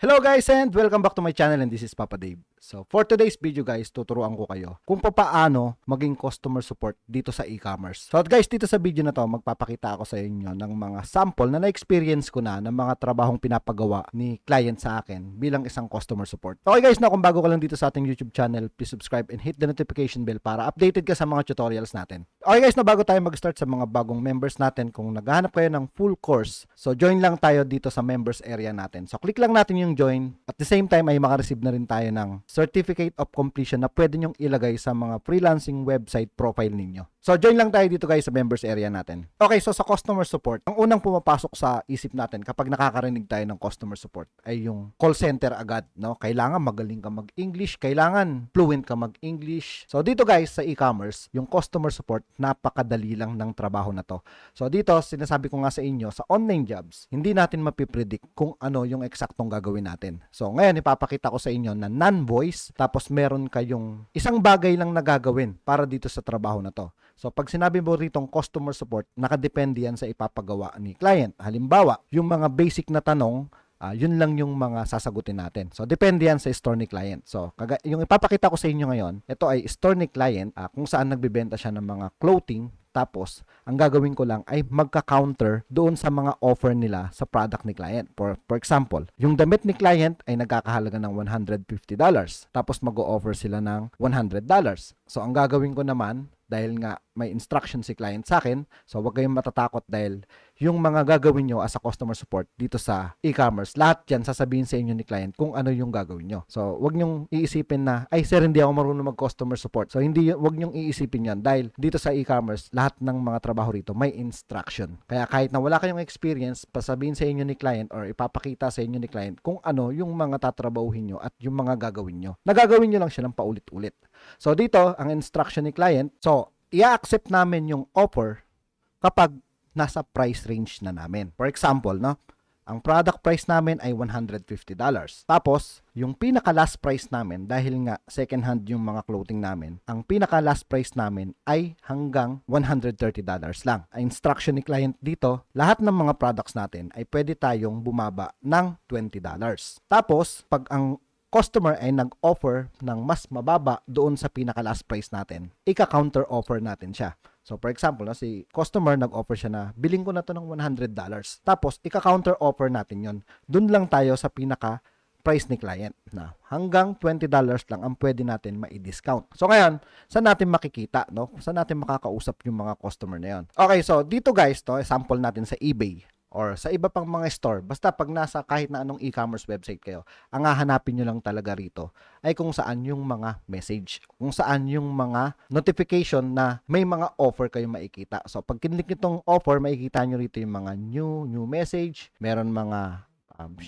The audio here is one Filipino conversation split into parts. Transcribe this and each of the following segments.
Hello guys and welcome back to my channel and this is Papa Dave. So for today's video guys, tuturuan ko kayo kung paano maging customer support dito sa e-commerce. So guys, dito sa video na to, magpapakita ako sa inyo ng mga sample na na-experience ko na ng mga trabahong pinapagawa ni client sa akin bilang isang customer support. Okay guys, kung bago ka lang dito sa ating YouTube channel, please subscribe and hit the notification bell para updated ka sa mga tutorials natin. Okay guys, bago tayo mag-start sa mga bagong members natin, kung naghahanap kayo ng full course, so join lang tayo dito sa members area natin. So click lang natin yung join. At the same time ay makareceive na rin tayo ng certificate of completion na pwede nyong ilagay sa mga freelancing website profile ninyo. So join lang tayo dito guys sa members area natin. Okay, so sa customer support, ang unang pumapasok sa isip natin kapag nakakarinig tayo ng customer support ay yung call center agad, no? Kailangan magaling ka mag-English, kailangan fluent ka mag-English. So dito guys sa e-commerce, yung customer support, napakadali lang ng trabaho na to. So dito, sinasabi ko nga sa inyo, sa online jobs, hindi natin mapipredict kung ano yung eksaktong gagawin natin. So ngayon, ipapakita ko sa inyo na non-voice, tapos meron kayong isang bagay lang na gagawin para dito sa trabaho na to. So pag sinabi mo ritong customer support, nakadepende yan sa ipapagawa ni client. Halimbawa, yung mga basic na tanong, yun lang yung mga sasagutin natin. So depende yan sa store ni client. So yung ipapakita ko sa inyo ngayon, ito ay store ni client kung saan nagbebenta siya ng mga clothing. Tapos, ang gagawin ko lang ay magka-counter doon sa mga offer nila sa product ni client. For example, yung damit ni client ay nagkakahalaga ng $150. Tapos mag-o-offer sila ng $100. So, ang gagawin ko naman, dahil nga may instruction si client sa akin, so wag kayong matatakot dahil yung mga gagawin nyo as a customer support dito sa e-commerce, lahat yan sasabihin sa inyo ni client kung ano yung gagawin nyo. So wag nyong iisipin na, ay sir, hindi ako marunong mag-customer support. So wag nyong iisipin yan dahil dito sa e-commerce, lahat ng mga trabaho rito may instruction. Kaya kahit na wala kayong experience, pasabihin sa inyo ni client or ipapakita sa inyo ni client kung ano yung mga tatrabahuhin nyo at yung mga gagawin nyo. Nagagawin nyo lang siya ng paulit-ulit. So dito, ang instruction ni client, so i-accept namin yung offer kapag nasa price range na namin. For example, no, ang product price namin ay $150. Tapos, yung pinaka last price namin, dahil nga second hand yung mga clothing namin, ang pinaka last price namin ay hanggang $130 lang. Ang instruction ni client dito, lahat ng mga products natin ay pwede tayong bumaba ng $20. Tapos, pag ang customer ay nag-offer ng mas mababa doon sa pinaka-last price natin, ika-counter offer natin siya. So, for example, si customer nag-offer siya na, biling ko na to ng $100. Tapos, ika-counter offer natin yon. Doon lang tayo sa pinaka-price ni client na hanggang $20 lang ang pwede natin ma-discount. So, ngayon, saan natin makikita, no? Saan natin makakausap yung mga customer na yon? Okay, so dito guys, to, sample natin sa eBay or sa iba pang mga store, basta pag nasa kahit na anong e-commerce website kayo, ang hahanapin nyo lang talaga rito ay kung saan yung mga message, kung saan yung mga notification na may mga offer kayo makikita. So pag kinlik nitong offer, makikita nyo rito yung mga new message, meron mga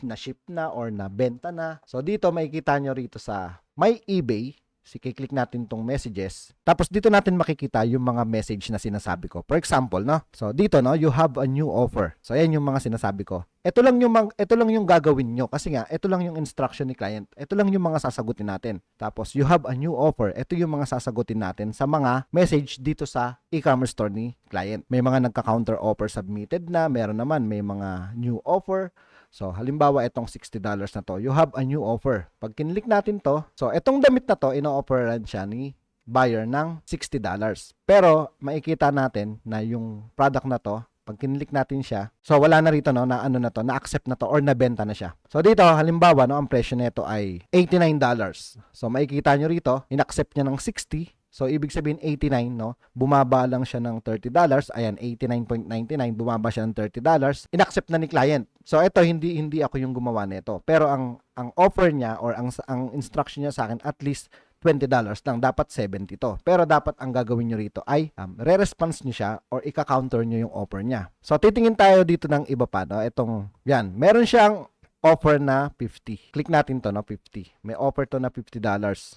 na-ship na or na-benta na. So dito makikita nyo rito sa My eBay, kiklik natin tong messages. Tapos dito natin makikita yung mga message na sinasabi ko. For example, no? So dito, no, you have a new offer. So ayan yung mga sinasabi ko. Ito lang yung gagawin nyo kasi nga ito lang yung instruction ni client. Ito lang yung mga sasagutin natin. Tapos you have a new offer. Ito yung mga sasagutin natin sa mga message dito sa e-commerce store ni client. May mga nagka-counter offer submitted na, meron naman may mga new offer. So, halimbawa, itong $60 na to, you have a new offer. Pag kinlik natin to, so, itong damit na to, ino-offeran siya ni buyer ng $60. Pero, makikita natin na yung product na to, pag kinlik natin siya, so, wala na rito, no, na ano na to, na-accept na to, or nabenta na siya. So, dito, halimbawa, no, ang presyo nito ay $89. So, makikita nyo rito, in-accept niya ng 60. So, ibig sabihin 89, no? Bumaba lang siya ng $30. Ayan, 89.99, bumaba siya ng $30. In-accept na ni client. So, ito, hindi ako yung gumawa nito. Pero, ang offer niya or ang instruction niya sa akin, at least $20 lang. Dapat 70 to. Pero, dapat ang gagawin nyo rito ay re-response nyo siya or ika-counter nyo yung offer niya. So, titingin tayo dito ng iba pa, no? Itong, yan, meron siyang offer na 50. Click natin to, no, 50. May offer to na $50.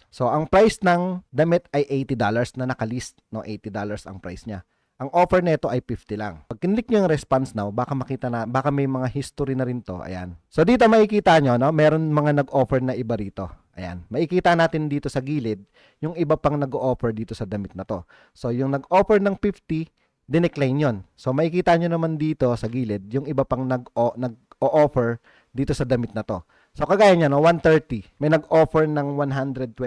So, ang price ng damit ay $80 na nakalist, no, $80 ang price niya. Ang offer nito ay 50 lang. Pag kinlik nyo yung response now, baka makita na, baka may mga history na rin to. Ayan. So, dito makikita nyo, no, meron mga nag-offer na iba rito. Ayan. Makikita natin dito sa gilid, yung iba pang nag-offer dito sa damit na to. So, yung nag-offer ng 50, dinecline yon. So, makikita nyo naman dito sa gilid, yung iba pang nag-o-offer dito sa damit na to. So kagaya niya, no, 130, may nag-offer ng $120,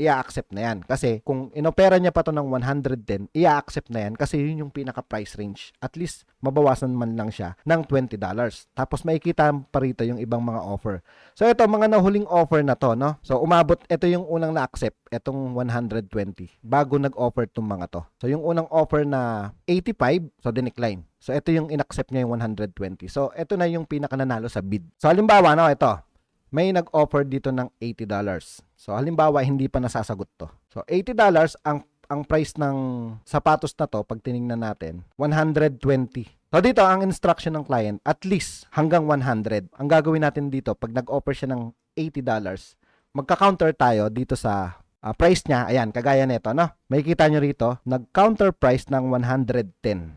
i-accept na yan. Kasi kung inopera niya pa to ng 110, i-accept na yan kasi yun yung pinaka-price range. At least, mabawasan man lang siya ng $20. Tapos makikita pa rito yung ibang mga offer. So ito, mga nahuling offer na to, no? So umabot, ito yung unang na-accept, itong 120, bago nag-offer tong mga to. So yung unang offer na 85, so dinecline. So, ito yung in-accept niya yung 120. So, ito na yung pinaka-nanalo sa bid. So, halimbawa, no, ito. May nag-offer dito ng $80. So, halimbawa, hindi pa nasasagot to. So, $80, ang price ng sapatos na to, pag tinignan natin, 120. So, dito, ang instruction ng client, at least hanggang 100. Ang gagawin natin dito, pag nag-offer siya ng $80, magka-counter tayo dito sa price niya. Ayan, kagaya nito, no? May kita nyo rito, nag-counter price ng 110.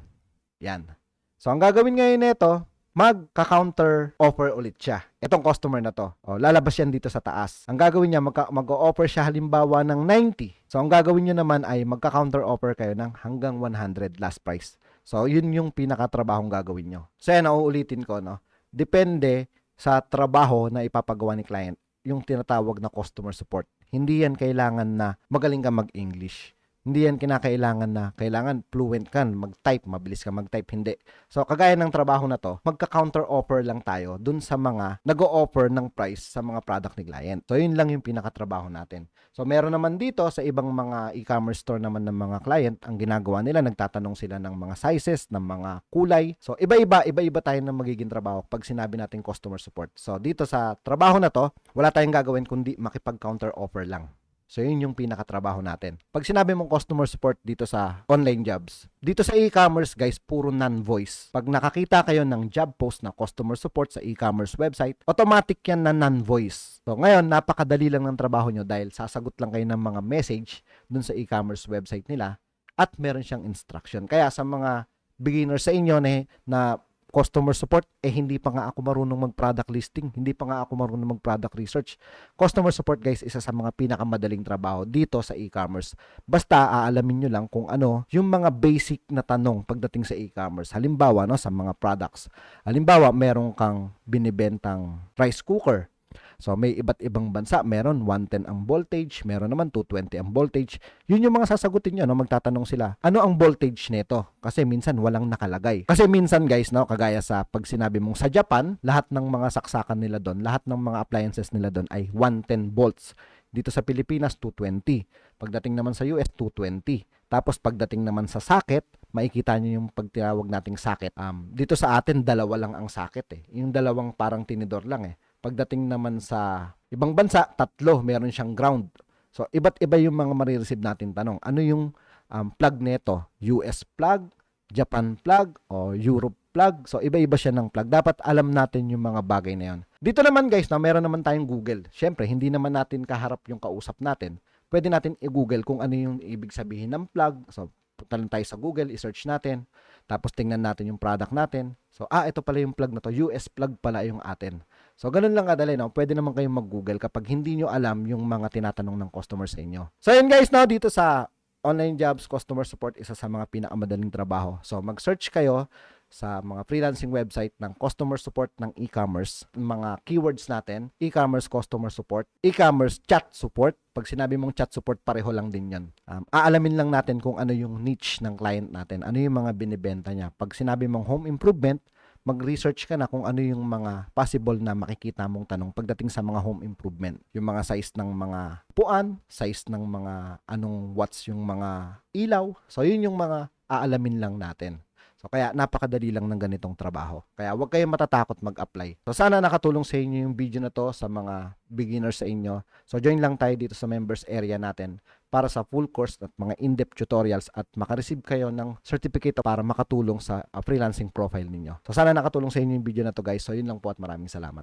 Yan. So, ang gagawin ngayon nito, magka-counter offer ulit siya. Itong customer na to. O, lalabas yan dito sa taas. Ang gagawin niya, mag-o-offer siya halimbawa ng 90. So, ang gagawin niyo naman ay magka-counter offer kayo ng hanggang 100 last price. So, yun yung pinaka-trabahong gagawin nyo. So, yan, uulitin ko, no? Depende sa trabaho na ipapagawa ni client, yung tinatawag na customer support. Hindi yan kailangan na magaling ka mag-English. Hindi yan kinakailangan na kailangan fluent ka, mag-type, mabilis ka mag-type, hindi. So, kagaya ng trabaho na to, magka-counter offer lang tayo dun sa mga nag-o-offer ng price sa mga product ni client. So, yun lang yung pinakatrabaho natin. So, meron naman dito sa ibang mga e-commerce store naman ng mga client, ang ginagawa nila, nagtatanong sila ng mga sizes, ng mga kulay. So, iba-iba tayo ng magiging trabaho pag sinabi natin customer support. So, dito sa trabaho na to, wala tayong gagawin kundi makipag-counter offer lang. So, yun yung pinakatrabaho natin. Pag sinabi mong customer support dito sa online jobs, dito sa e-commerce, guys, puro non-voice. Pag nakakita kayo ng job post na customer support sa e-commerce website, automatic yan na non-voice. So, ngayon, napakadali lang ng trabaho nyo dahil sasagot lang kayo ng mga message dun sa e-commerce website nila at meron siyang instruction. Kaya sa mga beginners sa inyo na customer support, hindi pa nga ako marunong mag-product listing, hindi pa nga ako marunong mag-product research. Customer support, guys, isa sa mga pinakamadaling trabaho dito sa e-commerce. Basta aalamin nyo lang kung ano yung mga basic na tanong pagdating sa e-commerce. Halimbawa, no, sa mga products. Halimbawa, meron kang binibentang rice cooker. So, may iba't ibang bansa, meron 110 ang voltage, meron naman 220 ang voltage. Yun yung mga sasagutin nyo, no? Magtatanong sila, ano ang voltage nito? Kasi minsan walang nakalagay. Kasi minsan, guys, no, kagaya sa pag sinabi mong sa Japan, lahat ng mga saksakan nila doon, lahat ng mga appliances nila doon ay 110 volts. Dito sa Pilipinas, 220. Pagdating naman sa US, 220. Tapos pagdating naman sa socket, makikita nyo yung pagtinawag nating socket. Dito sa atin, dalawa lang ang socket eh. Yung dalawang parang tinidor lang eh. Pagdating naman sa ibang bansa, tatlo, meron siyang ground. So, iba't iba yung mga marireceive natin tanong. Ano yung plug nito? US plug, Japan plug, o Europe plug? So, iba-iba siya ng plug. Dapat alam natin yung mga bagay na yun. Dito naman, guys, na meron naman tayong Google. Siyempre, hindi naman natin kaharap yung kausap natin. Pwede natin i-Google kung ano yung ibig sabihin ng plug. So, punta lang tayo sa Google, i-search natin. Tapos, tingnan natin yung product natin. So, ito pala yung plug na to. US plug pala yung atin. So, ganun lang kadali, no? Pwede naman kayong mag-Google kapag hindi nyo alam yung mga tinatanong ng customer sa inyo. So, yun guys, no? Dito sa online jobs, customer support, isa sa mga pinakamadaling trabaho. So, mag-search kayo sa mga freelancing website ng customer support ng e-commerce. Mga keywords natin, e-commerce customer support, e-commerce chat support. Pag sinabi mong chat support, pareho lang din yan. Aalamin lang natin kung ano yung niche ng client natin, ano yung mga binibenta niya. Pag sinabi mong home improvement, mag-research ka na kung ano yung mga possible na makikita mong tanong pagdating sa mga home improvement. Yung mga size ng mga puan, size ng mga anong watts yung mga ilaw. So, yun yung mga aalamin lang natin. So, kaya napakadali lang ng ganitong trabaho. Kaya huwag kayong matatakot mag-apply. So, sana nakatulong sa inyo yung video na to sa mga beginners sa inyo. So, join lang tayo dito sa members area natin para sa full course at mga in-depth tutorials at makareceive kayo ng certificate para makatulong sa freelancing profile ninyo. So, sana nakatulong sa inyo yung video na to, guys. So, yun lang po at maraming salamat.